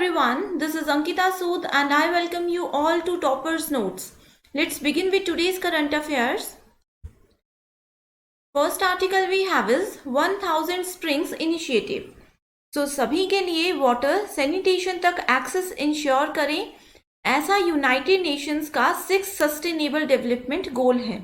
everyone, this is Ankita Sood and I welcome you all to Topper's Notes. Let's begin with today's current affairs. First article we have is 1000 Springs Initiative. So सभी के लिए water sanitation तक access ensure करें, ऐसा United Nations का 6 sustainable development goal है।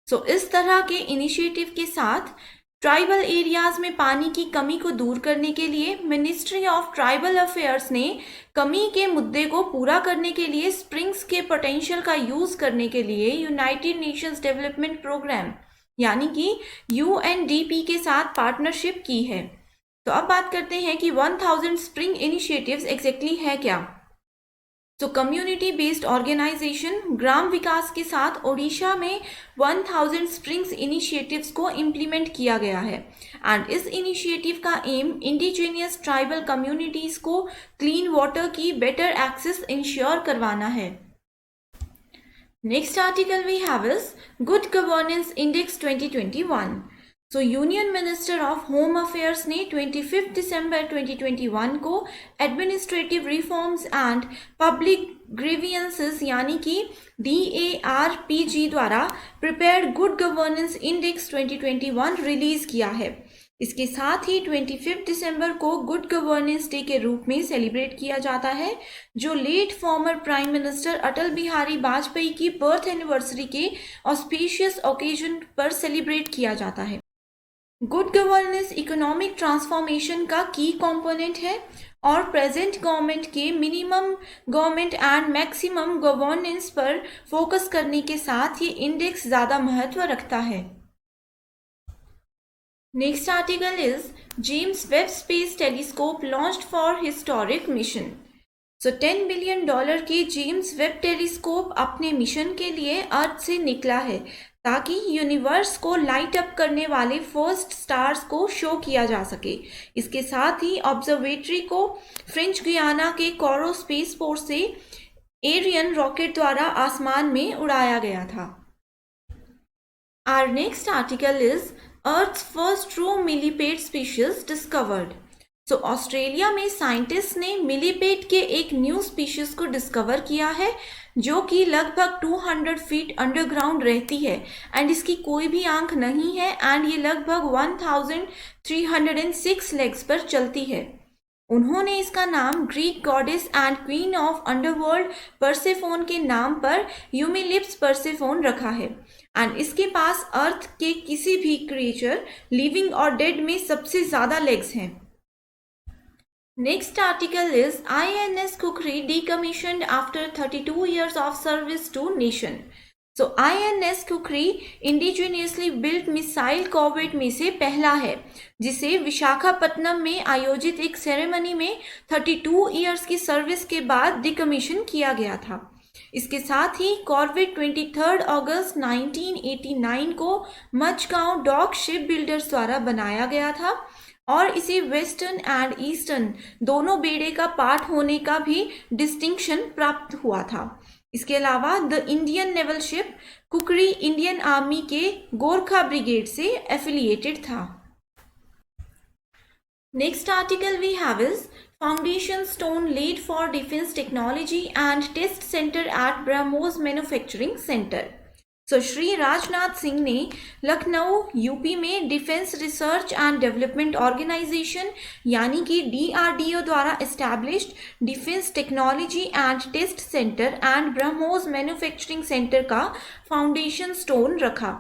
सो इस तरह के इनिशिएटिव के साथ ट्राइबल एरियाज में पानी की कमी को दूर करने के लिए मिनिस्ट्री ऑफ ट्राइबल अफेयर्स ने कमी के मुद्दे को पूरा करने के लिए स्प्रिंग्स के पोटेंशियल का यूज करने के लिए यूनाइटेड नेशंस डेवलपमेंट प्रोग्राम यानी कि यूएनडीपी के साथ पार्टनरशिप की है। तो अब बात करते हैं कि 1000 स्प्रिंग इनिशिएटिव्स एग्जैक्टली है क्या। तो कम्युनिटी बेस्ड ऑर्गेनाइजेशन ग्राम विकास के साथ ओडिशा में 1000 स्प्रिंग्स इनिशिएटिव्स को इम्प्लीमेंट किया गया है एंड इस इनिशिएटिव का एम इंडिजिनियस ट्राइबल कम्युनिटीज को क्लीन वाटर की बेटर एक्सेस इंश्योर करवाना है। Next article we have is good governance index 2021। So union minister of home affairs ने 25 दिसंबर 2021 को administrative reforms and public grievances यानी कि DARPG द्वारा prepared good governance index 2021 release किया है। इसके साथ ही 25 दिसंबर को गुड गवर्नेंस डे के रूप में सेलिब्रेट किया जाता है, जो late former prime minister Atal Bihari Vajpayee की बर्थ एनिवर्सरी के ऑस्पिशियस ओकेजन पर सेलिब्रेट किया जाता है। गुड गवर्नेंस इकोनॉमिक ट्रांसफॉर्मेशन का की कंपोनेंट है और प्रेजेंट गवर्नमेंट के minimum government and maximum governance पर फोकस करने के साथ ये इंडेक्स ज़्यादा महत्व रखता है। Next article is James Webb space telescope launched for historic mission. So $10 billion के जेम्स वेब टेलीस्कोप अपने मिशन के लिए अर्थ से निकला है ताकि यूनिवर्स को लाइट अप करने वाले फर्स्ट स्टार्स को शो किया जा सके। इसके साथ ही ऑब्जर्वेटरी को फ्रेंच गुयाना के कोरो स्पेस पोर्ट से एरियन रॉकेट द्वारा आसमान में उड़ाया गया था। Our next article is Earth's first true millipede species discovered. So Australia में साइंटिस्ट ने मिलीपेड के एक न्यू स्पीशीज को डिस्कवर किया है जो कि लगभग 200 फीट अंडरग्राउंड रहती है एंड इसकी कोई भी आंख नहीं है एंड ये लगभग 1306 लेग्स पर चलती है। उन्होंने इसका नाम Greek goddess and queen of underworld Persephone के नाम पर यूमिलिप्स परसेफोन रखा है एंड इसके पास अर्थ के किसी भी क्रिएचर लिविंग और डेड में सबसे ज्यादा लेग्स हैं। Next article is INS Kukri decommissioned after 32 years of service to nation. So INS Kukri indigenously built missile corvette में से पहला है जिसे विशाखापत्तनम में आयोजित एक सेरेमनी में 32 इयर्स की सर्विस के बाद डिकमीशन किया गया था। इसके साथ ही कॉर्वेट 23 अगस्त 1989 को मचगांव डॉक शिप बिल्डर्स द्वारा बनाया गया था और इसे वेस्टर्न एंड ईस्टर्न दोनों बेड़े का पार्ट होने का भी डिस्टिंक्शन प्राप्त हुआ था। इसके अलावा the Indian naval ship Khukri Indian army के गोरखा ब्रिगेड से एफिलिएटेड था। Next article we have is foundation stone laid for defence technology and test centre at BrahMos manufacturing centre. So Shri Rajnath Singh ने लखनऊ यूपी में defence research and development organisation यानी कि DRDO द्वारा established defence technology and test centre and BrahMos manufacturing centre का foundation stone रखा।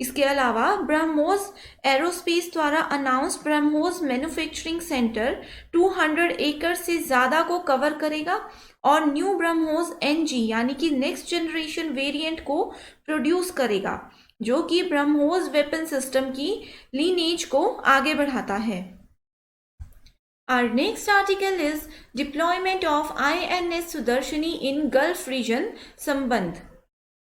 इसके अलावा BrahMos aerospace द्वारा अनाउंस ब्रह्मोस मैन्युफैक्चरिंग सेंटर 200 एकड़ से ज़्यादा को कवर करेगा और न्यू ब्रह्मोस NG यानी कि नेक्स्ट जनरेशन वेरिएंट को प्रोड्यूस करेगा जो कि ब्रह्मोस वेपन सिस्टम की लीनेज को आगे बढ़ाता है। Our next article is deployment of INS Sudarshani in Gulf region संबंध।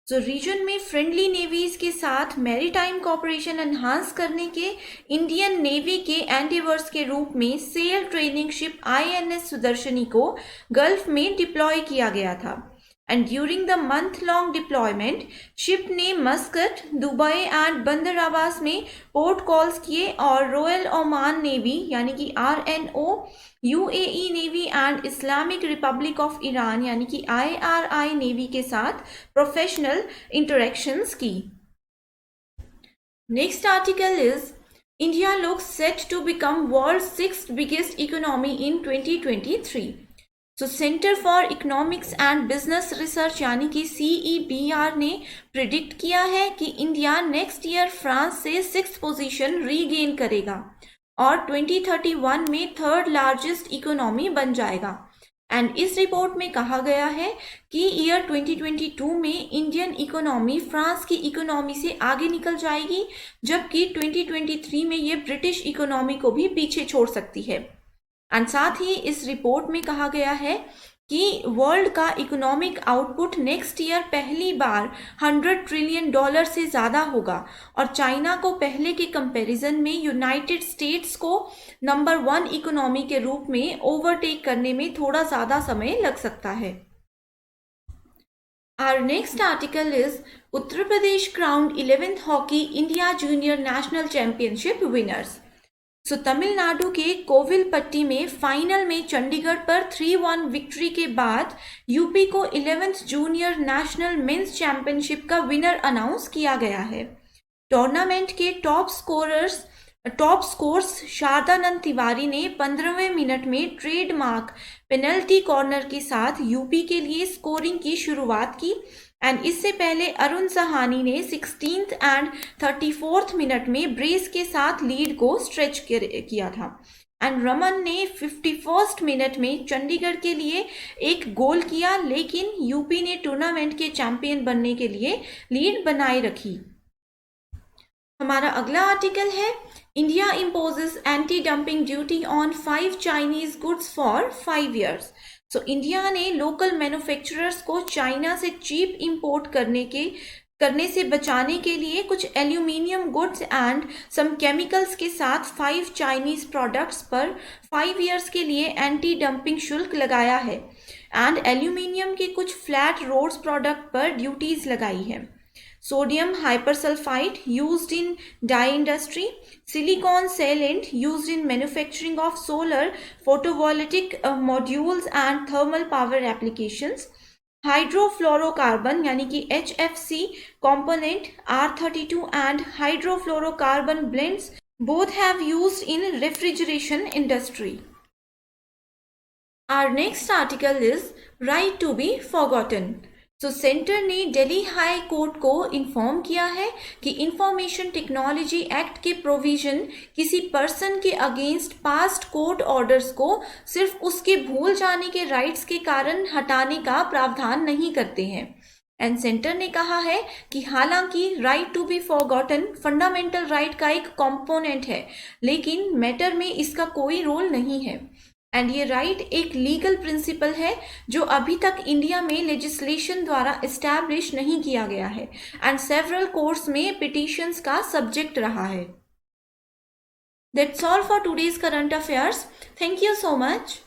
तो रीजन में फ्रेंडली नेवीज के साथ मैरीटाइम कॉपरेशन एनहांस करने के इंडियन नेवी के एंडेवर्स के रूप में cell training ship INS Sudarshani को गल्फ में डिप्लॉय किया गया था। And during the month-long deployment, ship ने मस्कट, दुबई एंड बंदर अब्बास में पोर्ट कॉल्स किए और रॉयल ओमान नेवी यानी कि RNO, UAE navy and Islamic Republic of Iran यानी कि IRI नेवी के साथ प्रोफेशनल इंटरेक्शंस की. Next article is India looks set to become world's 6th biggest economy in 2023. So Center for Economics and Business Research यानी कि CEBR ने predict किया है कि इंडिया नेक्स्ट ईयर फ्रांस से 6th पोजीशन रीगेन करेगा और 2031 में थर्ड लार्जेस्ट इकोनॉमी बन जाएगा. एंड इस रिपोर्ट में कहा गया है कि ईयर 2022 में इंडियन इकोनॉमी फ्रांस की इकोनॉमी से आगे निकल जाएगी, जबकि 2023 में ये ब्रिटिश इकोनॉमी को भी पीछे छोड़ सकती है. एंड साथ ही इस रिपोर्ट में कहा गया है कि वर्ल्ड का इकोनॉमिक आउटपुट नेक्स्ट ईयर पहली बार $100 ट्रिलियन से ज़्यादा होगा और चाइना को पहले के कंपैरिजन में यूनाइटेड स्टेट्स को नंबर 1 इकोनॉमी के रूप में ओवरटेक करने में थोड़ा ज़्यादा समय लग सकता है. Our next article is Uttar Pradesh crowned 11th Hockey India Junior National Championship winners. सो तमिलनाडु के कोविलपट्टी में फाइनल में चंडीगढ़ पर 3-1 विक्ट्री के बाद यूपी को 11th junior national men's championship का विनर अनाउंस किया गया है. टूर्नामेंट के टॉप स्कोर्स शारदानंद तिवारी ने 15वें मिनट में ट्रेडमार्क पेनल्टी कॉर्नर के साथ यूपी के लिए स्कोरिंग की शुरुआत की एंड इससे पहले अरुण सहानी ने 16th एंड 34th मिनट में ब्रेस के साथ लीड को स्ट्रेच किया था एंड रमन ने 51st मिनट में चंडीगढ़ के लिए एक गोल किया, लेकिन यूपी ने टूर्नामेंट के चैंपियन बनने के लिए लीड बनाए रखी. हमारा अगला आर्टिकल है India imposes anti dumping duty on 5 Chinese goods for 5 years. So India ने लोकल मैन्युफैक्चरर्स को चाइना से चीप इंपोर्ट करने से बचाने के लिए कुछ aluminium goods and some chemicals के साथ 5 चाइनीज प्रोडक्ट्स पर 5 years के लिए एंटी डंपिंग शुल्क लगाया है एंड एल्यूमिनियम के कुछ फ्लैट रोड्स प्रोडक्ट पर ड्यूटीज लगाई है. Sodium hypersulfite used in dye industry, silicon sealant used in manufacturing of solar photovoltaic modules and thermal power applications, hydrofluorocarbon यानी कि HFC component R32 and hydrofluorocarbon blends both have used in refrigeration industry. Our next article is right to be forgotten. तो centre ने Delhi high court को inform किया है कि information technology act के provision किसी पर्सन के अगेंस्ट पास्ट कोर्ट ऑर्डर्स को सिर्फ उसके भूल जाने के राइट्स के कारण हटाने का प्रावधान नहीं करते हैं. एंड सेंटर ने कहा है कि हालांकि right to be forgotten fundamental right का एक कंपोनेंट है, लेकिन मैटर में इसका कोई रोल नहीं है एंड ये राइट एक लीगल प्रिंसिपल है जो अभी तक इंडिया में लेजिस्लेशन द्वारा एस्टैब्लिश नहीं किया गया है एंड सेवरल कोर्ट्स में पिटिशंस का सब्जेक्ट रहा है. That's all for today's current affairs. Thank you so much.